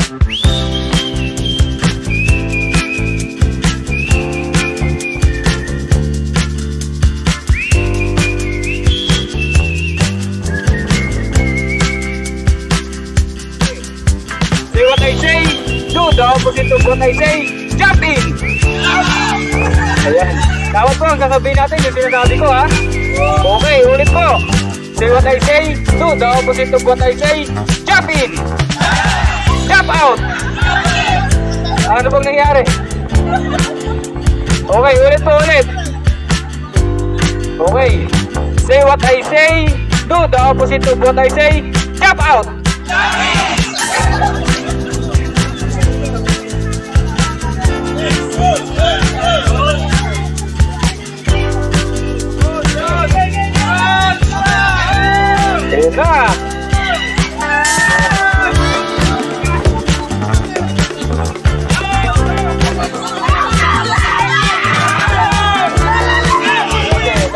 See what I say? Do the opposite of what I say. Jump in! Ayan. Dapat po ang sasabihin natin yung sinasabi ko, ha? Okay, ulit po. Say what I say. Do the opposite of what I say. Jump in! Jump out! Ano bang nangyari? Okay, ulit po ulit. Okay. Say what I say. Do the opposite of what I say. Jump out! Ayun na.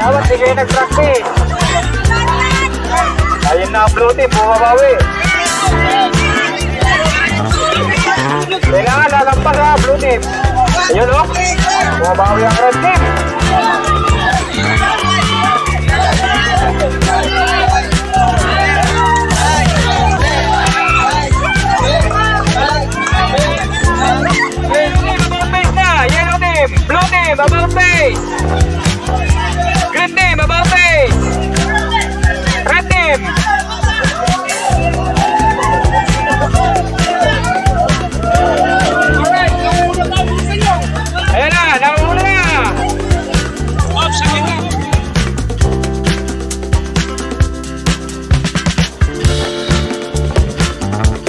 Dapat di kayo nag-practice. Ayun na ang blue team, bumabawi. Kailangan lalampas ha, blue team. Ayun o, bumabawi ang red team.